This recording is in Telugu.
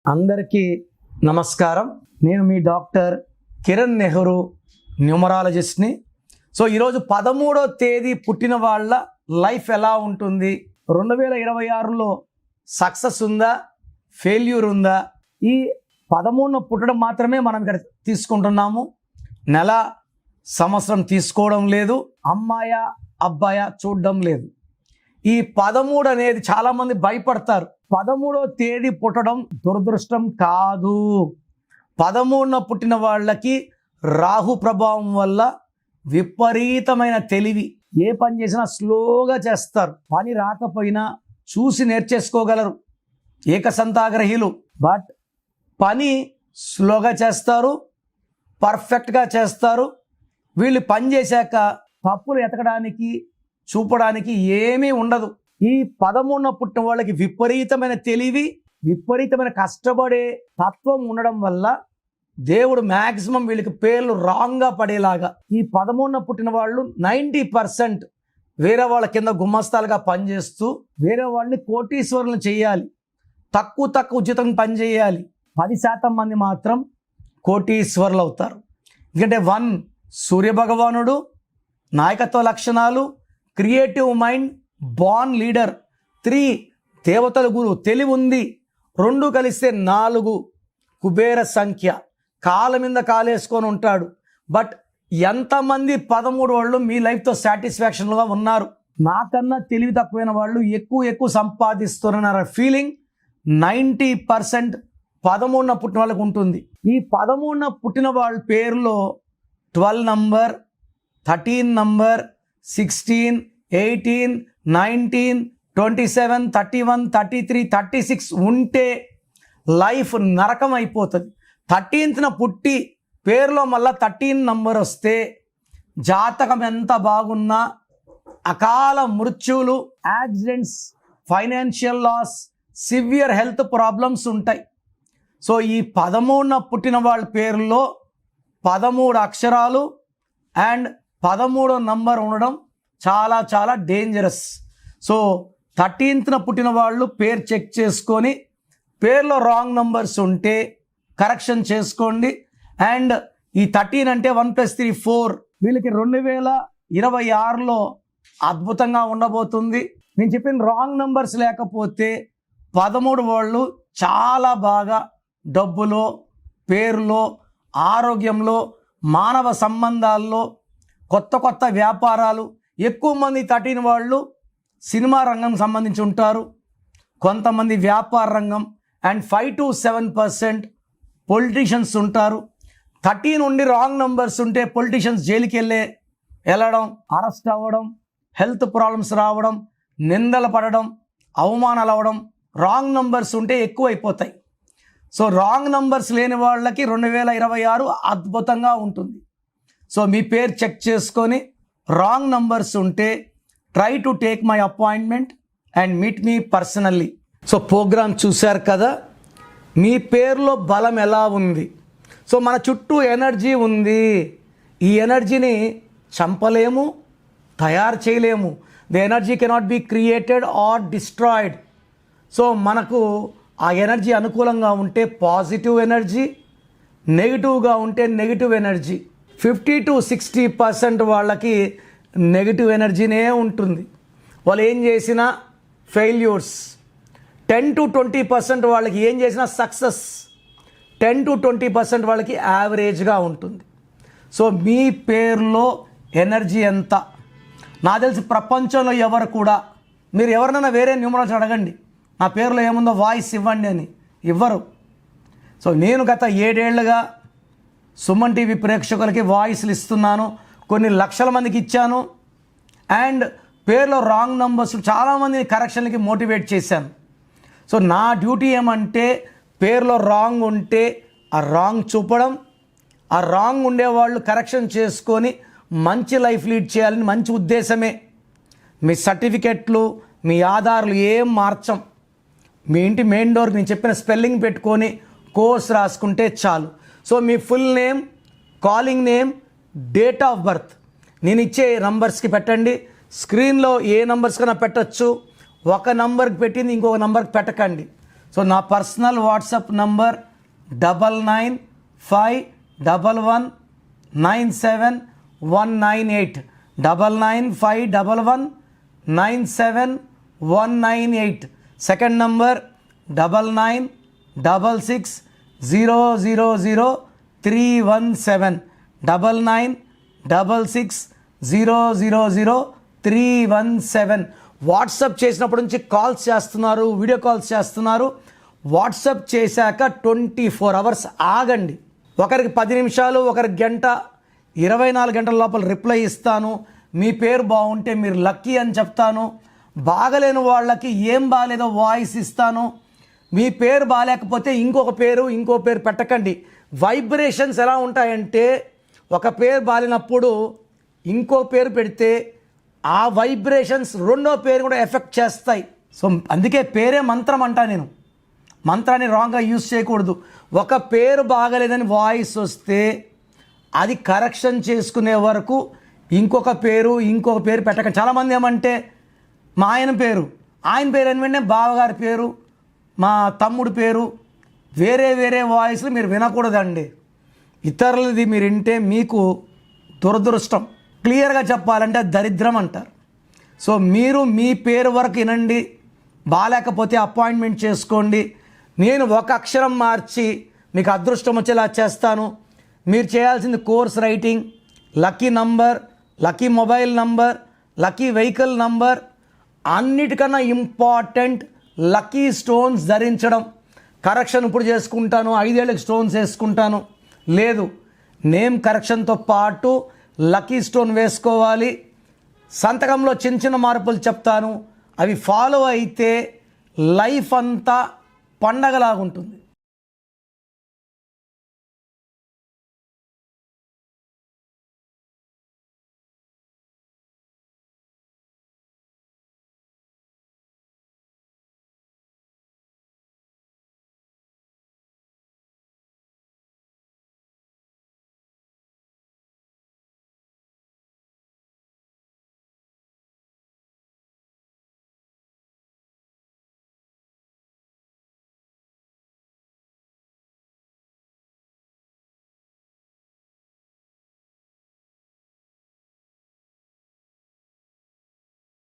అందరికీ నమస్కారం. నేను మీ డాక్టర్ కిరణ్ నెహ్రూ, న్యూమరాలజిస్ట్ని. సో ఈరోజు 13వ తేదీ పుట్టిన వాళ్ళ లైఫ్ ఎలా ఉంటుంది, 2026లో సక్సెస్ ఉందా, ఫెయిల్యూర్ ఉందా, ఈ 13న పుట్టడం మాత్రమే మనం ఇక్కడ తీసుకుంటున్నాము. నెల, సంవత్సరం తీసుకోవడం లేదు, అమ్మాయ అబ్బాయ చూడడం లేదు. ఈ 13 అనేది చాలామంది భయపడతారు. 13వ తేదీ పుట్టడం దురదృష్టం కాదు. 13న పుట్టిన వాళ్ళకి రాహు ప్రభావం వల్ల విపరీతమైన తెలివి, ఏ పని చేసినా స్లోగా చేస్తారు. పని రాకపోయినా చూసి నేర్చేసుకోగలరు, ఏకసంతాగ్రహీలు. బట్ పని స్లోగా చేస్తారు, పర్ఫెక్ట్గా చేస్తారు. వీళ్ళు పని చేశాక తప్పులు ఎతకడానికి, చూపడానికి ఏమీ ఉండదు. ఈ 13న పుట్టిన వాళ్ళకి విపరీతమైన తెలివి, విపరీతమైన కష్టపడే తత్వం ఉండడం వల్ల దేవుడు మ్యాక్సిమం వీళ్ళకి పేర్లు రాంగ్గా పడేలాగా, ఈ 13న పుట్టిన వాళ్ళు 90% వేరే వాళ్ళ కింద గుమ్మస్తాలుగా పనిచేస్తూ వేరే వాళ్ళని కోటీశ్వరులను చేయాలి. తక్కువ ఉచితంగా పనిచేయాలి. 10% మంది మాత్రం కోటీశ్వరులు అవుతారు. ఎందుకంటే 1 సూర్యభగవానుడు, నాయకత్వ లక్షణాలు, క్రియేటివ్ మైండ్, బార్న్ లీడర్. 3 దేవతల గురువు, తెలివి ఉంది. 2 కలిస్తే 4 కుబేర సంఖ్య. కాళ్ళ మీద కాలేసుకొని ఉంటాడు. బట్ ఎంతమంది 13 వాళ్ళు మీ లైఫ్తో సాటిస్ఫాక్షన్గా ఉన్నారు? నాకన్నా తెలివి తక్కువైన వాళ్ళు ఎక్కువ సంపాదిస్తున్నారు ఫీలింగ్ 90% 13న పుట్టిన వాళ్ళకు ఉంటుంది. ఈ 13న పుట్టిన వాళ్ళ పేరులో 12 నంబర్, 13 నంబర్, 16, 18, 19, 27, 31, 33, 36 ఉంటే లైఫ్ నరకం అయిపోతుంది. 13న పుట్టి పేరులో మళ్ళీ 13 నంబర్ వస్తే జాతకం ఎంత బాగున్నా అకాల మృత్యువులు, accidents, financial loss, severe health problems ఉంటాయి. సో ఈ 13న పుట్టిన వాళ్ళ పేరులో 13 అక్షరాలు అండ్ 13వ నంబర్ ఉండడం చాలా డేంజరస్. సో 13న పుట్టిన వాళ్ళు పేరు చెక్ చేసుకొని పేర్లో రాంగ్ నంబర్స్ ఉంటే కరెక్షన్ చేసుకోండి. అండ్ ఈ 13 అంటే 1 + 3 4. వీళ్ళకి 2026లో అద్భుతంగా ఉండబోతుంది. నేను చెప్పిన రాంగ్ నంబర్స్ లేకపోతే 13 వాళ్ళు చాలా బాగా డబ్బులో, పేరులో, ఆరోగ్యంలో, మానవ సంబంధాల్లో, కొత్త వ్యాపారాలు. ఎక్కువ మంది 13 వాళ్ళు సినిమా రంగం సంబంధించి ఉంటారు, కొంతమంది వ్యాపార రంగం. అండ్ 5 to 7% పొలిటీషియన్స్ ఉంటారు. 13 ఉండి రాంగ్ నంబర్స్ ఉంటే పొలిటీషియన్స్ జైలుకి వెళ్ళడం, అరెస్ట్ అవ్వడం, హెల్త్ ప్రాబ్లమ్స్ రావడం, నిందలు పడడం, అవమానాలు అవ్వడం. రాంగ్ నంబర్స్ ఉంటే ఎక్కువ అయిపోతాయి. సో రాంగ్ నంబర్స్ లేని వాళ్ళకి 2026 అద్భుతంగా ఉంటుంది. సో మీ పేరు చెక్ చేసుకొని రాంగ్ నంబర్స్ ఉంటే try to take my appointment and meet me personally. So programme చూశారు కదా, మీ పేరులో బలం ఎలా ఉంది. సో మన చుట్టూ ఎనర్జీ ఉంది. ఈ ఎనర్జీని చంపలేము, తయారు చేయలేము. The energy cannot be created or destroyed. So మనకు ఆ ఎనర్జీ అనుకూలంగా ఉంటే పాజిటివ్ ఎనర్జీ, నెగిటివ్గా ఉంటే నెగిటివ్ ఎనర్జీ. 50 to 60% వాళ్ళకి నెగిటివ్ ఎనర్జీనే ఉంటుంది. వాళ్ళు ఏం చేసినా ఫెయిల్యూర్స్. 10 to 20% వాళ్ళకి ఏం చేసినా సక్సెస్. 10 to 20% వాళ్ళకి యావరేజ్గా ఉంటుంది. సో మీ పేరులో ఎనర్జీ ఎంత? నాకు తెలిసి ప్రపంచంలో ఎవరు కూడా, మీరు ఎవరినైనా వేరే న్యూమరాలజీ అడగండి, నా పేరులో ఏముందో వాయిస్ ఇవ్వండి అని, ఇవ్వరు. సో నేను గత 7 ఏళ్లుగా సుమన్ టీవీ ప్రేక్షకులకి వాయిస్లు ఇస్తున్నాను. కొన్ని లక్షల మందికి ఇచ్చాను. అండ్ పేరులో రాంగ్ నంబర్స్ చాలామందిని కరెక్షన్లకి మోటివేట్ చేశాను. సో నా డ్యూటీ ఏమంటే పేరులో రాంగ్ ఉంటే ఆ రాంగ్ చూపడం, ఆ రాంగ్ ఉండేవాళ్ళు కరెక్షన్ చేసుకొని మంచి లైఫ్ లీడ్ చేయాలని మంచి ఉద్దేశమే. మీ సర్టిఫికెట్లు, మీ ఆధార్లు ఏం మార్చం. మీ ఇంటి మెయిన్ డోర్కి నేను చెప్పిన స్పెల్లింగ్ పెట్టుకొని కోర్స్ రాసుకుంటే చాలు. So me full name, calling name, date of birth నేను ఇచ్చే నంబర్స్కి పెట్టండి. స్క్రీన్లో ఏ నంబర్స్ కన్నా పెట్టచ్చు. ఒక నంబర్కి పెట్టింది ఇంకొక నంబర్కి పెట్టకండి. సో నా personal WhatsApp number 9951197198 9951197198. Second number 9966000317 9966000317. WhatsApp చేసినప్పటి నుంచి కాల్స్ చేస్తున్నారు, వీడియో కాల్స్ చేస్తున్నారు. వాట్సాప్ చేశాక 24 అవర్స్ ఆగండి. ఒకరికి 10 నిమిషాలు, ఒకరికి గంట, 24 గంటల లోపల రిప్లై ఇస్తాను. మీ పేరు బాగుంటే మీరు లక్కీ అని చెప్తాను. బాగలేని వాళ్ళకి ఏం బాగాలేదో వాయిస్ ఇస్తాను. మీ పేరు బాగాలేకపోతే ఇంకో పేరు పెట్టకండి. వైబ్రేషన్స్ ఎలా ఉంటాయంటే, ఒక పేరు బాగాలేనప్పుడు ఇంకో పేరు పెడితే ఆ వైబ్రేషన్స్ రెండో పేరు కూడా ఎఫెక్ట్ చేస్తాయి. సో అందుకే పేరే మంత్రం అంటా. నేను మంత్రాన్ని రాంగ్గా యూజ్ చేయకూడదు. ఒక పేరు బాగలేదని వాయిస్ వస్తే అది కరెక్షన్ చేసుకునే వరకు ఇంకొక పేరు పెట్టకండి. చాలామంది ఏమంటే మా ఆయన పేరు అని వెంటనే బావగారి పేరు, మా తమ్ముడు పేరు, వేరే వాయిస్లు మీరు వినకూడదండి. ఇతరులది మీరు వింటే మీకు దురదృష్టం. క్లియర్గా చెప్పాలంటే దరిద్రం అంటారు. సో మీరు మీ పేరు వరకు వినండి. బాగాలేకపోతే అపాయింట్మెంట్ చేసుకోండి. నేను ఒక అక్షరం మార్చి మీకు అదృష్టం వచ్చేలా చేస్తాను. మీరు చేయాల్సింది course writing, lucky number, lucky mobile number, lucky vehicle number, అన్నిటికన్నా ఇంపార్టెంట్ లక్కీ స్టోన్స్ ధరించడం. కరెక్షన్ ఇప్పుడు చేసుకుంటాను, 5 ఏళ్ళకి స్టోన్స్ వేసుకుంటాను లేదు. నేమ్ కరెక్షన్తో పాటు లక్కీ స్టోన్ వేసుకోవాలి. సంతకంలో చిన్న మార్పులు చెప్తాను. అవి ఫాలో అయితే లైఫ్ అంతా పండగలాగుంటుంది.